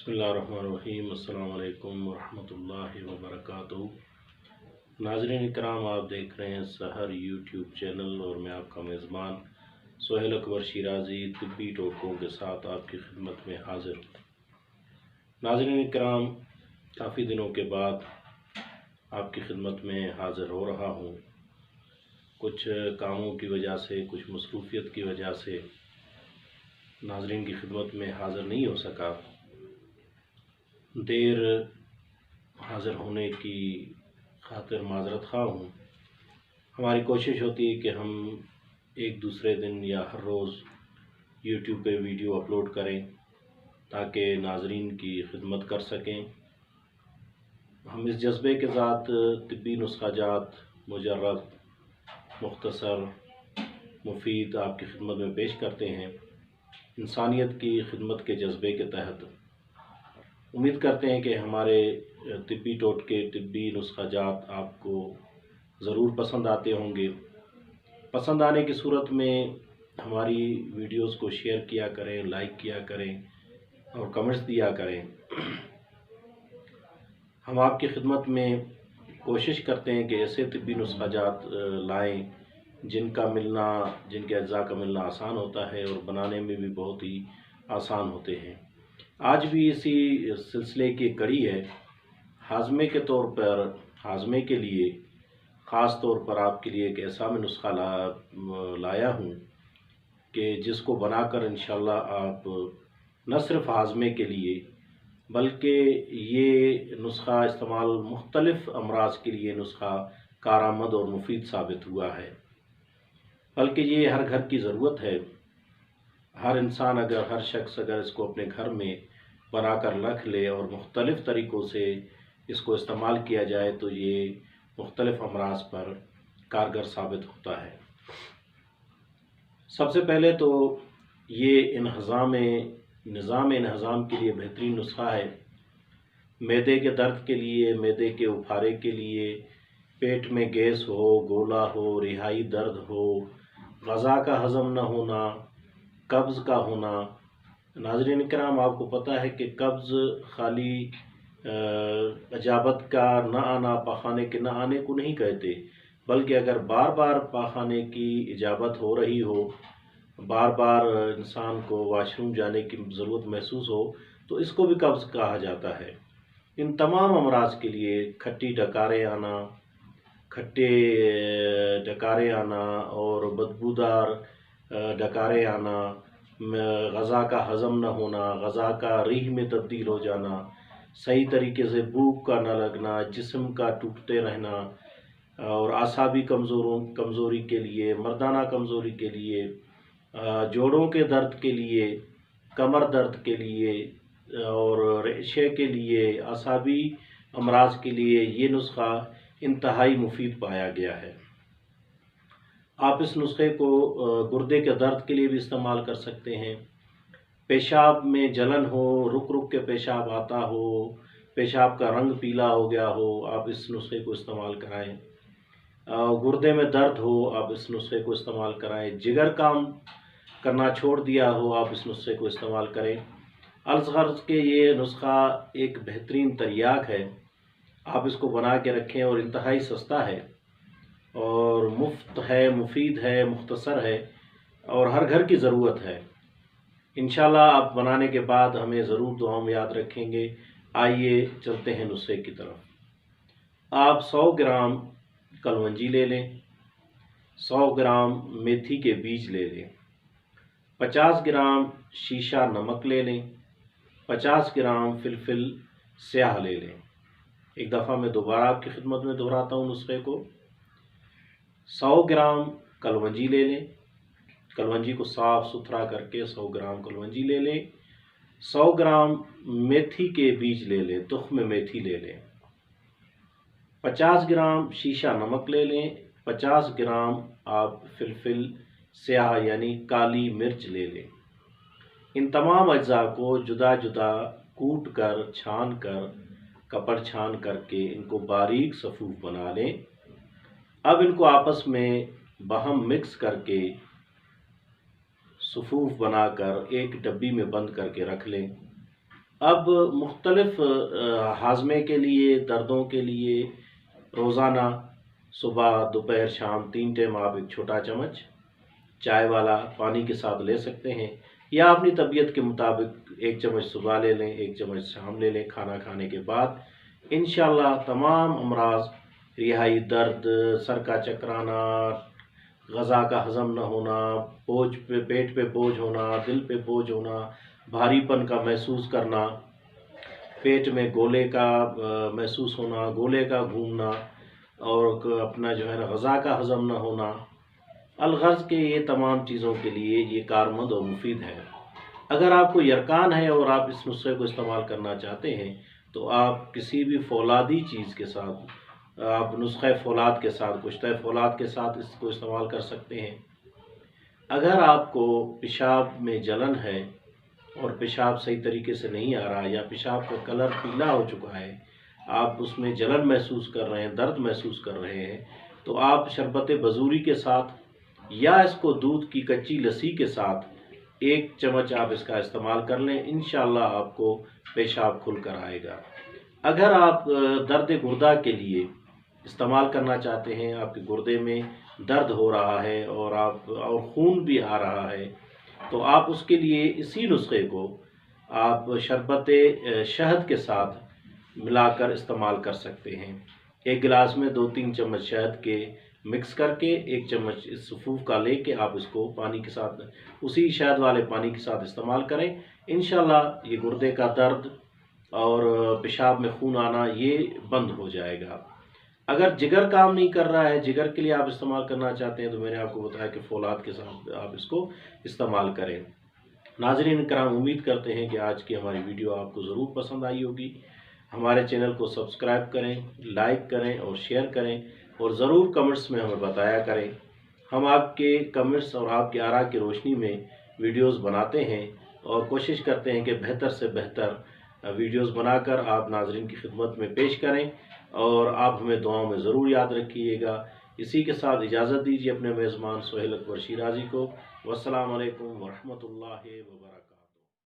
बिस्मिल्लाहिर्रहमानिर्रहीम। अस्सलाम वालेकुम वरहमतुल्लाहि वबरकातुहू। नाज़रीन इकराम, आप देख रहे हैं सहर यूट्यूब चैनल और मैं आपका मेज़बान सोहेल अकबर शिराजी तिब्बी टोटकों के साथ आपकी खिदमत में हाजिर हूँ। नाज़रीन इकराम, काफ़ी दिनों के बाद आपकी खिदमत में हाजिर हो रहा हूँ। कुछ कामों की वजह से, कुछ मसरूफियत की वजह से नाज़रीन की खिदमत में हाजिर नहीं हो सका। देर हाज़िर होने की खातिर माज़रत ख़्वाह हूँ। हमारी कोशिश होती है कि हम एक दूसरे दिन या हर रोज़ यूट्यूब पे वीडियो अपलोड करें ताकि नाज़रीन की खिदमत कर सकें। हम इस जज्बे के साथ तिब्बी नुस्ख़ाजात मुजर्रद, मुख्तसर, मुफीद आपकी खिदमत में पेश करते हैं। इंसानियत की खिदमत के जज्बे के तहत उम्मीद करते हैं कि हमारे तिब्बी टोटके, तिब्बी नुस्ख़ाजात आपको ज़रूर पसंद आते होंगे। पसंद आने की सूरत में हमारी वीडियोस को शेयर किया करें, लाइक किया करें और कमेंट्स दिया करें। हम आपकी खिदमत में कोशिश करते हैं कि ऐसे तिब्बी नुस्ख़ाजात लाएं जिनके अज्जा का मिलना आसान होता है और बनाने में भी बहुत ही आसान होते हैं। आज भी इसी सिलसिले की कड़ी है। हाजमे के तौर पर, हाजमे के लिए ख़ास तौर पर आपके लिए एक ऐसा मैं नुस्खा लाया हूँ कि जिसको बनाकर इंशाअल्लाह आप न सिर्फ हाजमे के लिए बल्कि ये नुस्खा इस्तेमाल मुख्तलिफ़ अमराज के लिए नुस्खा कारआमद और मुफीद साबित हुआ है। बल्कि ये हर घर की ज़रूरत है। हर इंसान हर शख्स अगर इसको अपने घर में बनाकर रख ले और मुख्तलिफ़ तरीक़ों से इसको इस्तेमाल किया जाए तो ये मुख्तलिफ़ अमराज पर कारगर साबित होता है। सबसे पहले तो ये निज़ाम इंहज़ाम के लिए बेहतरीन नुस्खा है। मैदे के दर्द के लिए, मैदे के उफारे के लिए, पेट में गैस हो, गोला हो, रिहाई दर्द हो, ग़ज़ा का हज़म न होना, कब्ज़ का होना। नाज़रीन इकराम, आपको पता है कि कब्ज़ खाली इजाबत का न आना, पाखाने के न आने को नहीं कहते, बल्कि अगर बार बार पाखाने की इजाबत हो रही हो, बार बार इंसान को वाशरूम जाने की ज़रूरत महसूस हो, तो इसको भी कब्ज़ कहा जाता है। इन तमाम अमराज के लिए खट्टे डकारे आना और बदबूदार डकारे आना, ग़ज़ा का हज़म न होना, ग़ज़ा का रीह में तब्दील हो जाना, सही तरीके से भूख का न लगना, जिस्म का टूटते रहना और आसाबी कमज़ोरी के लिए, मर्दाना कमज़ोरी के लिए, जोड़ों के दर्द के लिए, कमर दर्द के लिए और रेशे के लिए, आसाबी अमराज के लिए ये नुस्खा इंतहाई मुफीद पाया गया है। आप इस नुस्खे को गुर्दे के दर्द के लिए भी इस्तेमाल कर सकते हैं। पेशाब में जलन हो, रुक रुक के पेशाब आता हो, पेशाब का रंग पीला हो गया हो, आप इस नुस्खे को इस्तेमाल कराएं। गुर्दे में दर्द हो, आप इस नुस्खे को इस्तेमाल कराएं। जिगर काम करना छोड़ दिया हो, आप इस नुस्खे को इस्तेमाल करें। अर्ज़ के ये नुस्खा एक बेहतरीन तरियाक है। आप इसको बना के रखें और इंतहाई सस्ता है और मुफ्त है, मुफीद है, मुख्तसर है और हर घर की ज़रूरत है। इंशाअल्लाह आप बनाने के बाद हमें ज़रूर दुआ में याद रखेंगे। आइए चलते हैं नुस्खे की तरफ। आप 100 ग्राम कलवंजी ले लें, 100 ग्राम मेथी के बीज ले लें, 50 ग्राम शीशा नमक ले लें, 50 ग्राम फिलफिल स्याह ले लें। एक दफ़ा मैं दोबारा आपकी खिदमत में दोहराता हूँ नुस्खे को। 100 ग्राम कलवंजी ले लें, कलवंजी को साफ़ सुथरा करके 100 ग्राम कलवंजी ले लें। 100 ग्राम मेथी के बीज ले लें, तुख्म मेथी ले लें। 50 ग्राम शीशा नमक ले लें। 50 ग्राम आप फिलफिल स्याह यानी काली मिर्च ले लें। इन तमाम अज्जा को जुदा जुदा कूट कर, छान कर, कपड़ छान करके इनको बारीक सफ़ूफ बना लें। अब इनको आपस में बहम मिक्स करके सफ़ूफ बनाकर एक डब्बी में बंद करके रख लें। اب مختلف ہاضمے کے لیے، دردوں کے لیے روزانہ صبح دوپہر شام 3 ٹائم آپ ایک چھوٹا چمچ چائے والا پانی کے ساتھ لے سکتے ہیں، یا اپنی طبیعت کے مطابق 1 چمچ صبح لے لیں، 1 چمچ شام لے لیں کھانا کھانے کے بعد۔ انشاءاللہ تمام امراض، رہائی درد، سر کا چکرانا، غذا کا ہضم نہ ہونا، پیٹ پہ بوجھ ہونا، دل پہ بوجھ ہونا، بھاری پن کا محسوس کرنا، پیٹ میں گولے کا محسوس ہونا، گولے کا گھومنا، اور اپنا جو ہے نا غذا کا ہضم نہ ہونا، الغرض کہ یہ تمام چیزوں کے لیے یہ کارآمد اور مفید ہے۔ اگر آپ کو یرقان ہے اور آپ اس نسخے کو استعمال کرنا چاہتے ہیں تو آپ کسی بھی فولادی چیز کے ساتھ، آپ نسخہ فولاد کے ساتھ، کشتہ فولاد کے ساتھ اس کو استعمال کر سکتے ہیں۔ اگر آپ کو پیشاب میں جلن ہے اور پیشاب صحیح طریقے سے نہیں آ رہا، یا پیشاب کا کلر پیلا ہو چکا ہے، آپ اس میں جلن محسوس کر رہے ہیں، درد محسوس کر رہے ہیں، تو آپ شربت بزوری کے ساتھ یا اس کو دودھ کی کچی لسی کے ساتھ 1 چمچ آپ اس کا استعمال کر لیں، انشاءاللہ آپ کو پیشاب کھل کر آئے گا۔ اگر آپ درد گردہ کے لیے استعمال کرنا چاہتے ہیں، آپ کے گردے میں درد ہو رہا ہے اور خون بھی آ رہا ہے، تو آپ اس کے لیے اسی نسخے کو آپ شربت شہد کے ساتھ ملا کر استعمال کر سکتے ہیں۔ 1 گلاس میں 2-3 چمچ شہد کے مکس کر کے 1 چمچ اس سفوف کا لے کے آپ اس کو پانی کے ساتھ، اسی شہد والے پانی کے ساتھ استعمال کریں، انشاءاللہ یہ گردے کا درد اور پیشاب میں خون آنا یہ بند ہو جائے گا۔ اگر جگر کام نہیں کر رہا ہے، جگر کے لیے آپ استعمال کرنا چاہتے ہیں، تو میں نے آپ کو بتایا کہ فولاد کے ساتھ آپ اس کو استعمال کریں۔ ناظرین کرام، امید کرتے ہیں کہ آج کی ہماری ویڈیو آپ کو ضرور پسند آئی ہوگی۔ ہمارے چینل کو سبسکرائب کریں، لائک کریں اور شیئر کریں، اور ضرور کمنٹس میں ہمیں بتایا کریں۔ ہم آپ کے کمنٹس اور آپ کی آراء کی روشنی میں ویڈیوز بناتے ہیں اور کوشش کرتے ہیں کہ بہتر سے بہتر ویڈیوز بنا کر آپ ناظرین کی خدمت میں پیش کریں، اور آپ ہمیں دعاؤں میں ضرور یاد رکھیے گا۔ اسی کے ساتھ اجازت دیجیے اپنے میزبان سہیل اکبر شیرازی کو۔ والسلام علیکم ورحمۃ اللہ وبرکاتہ۔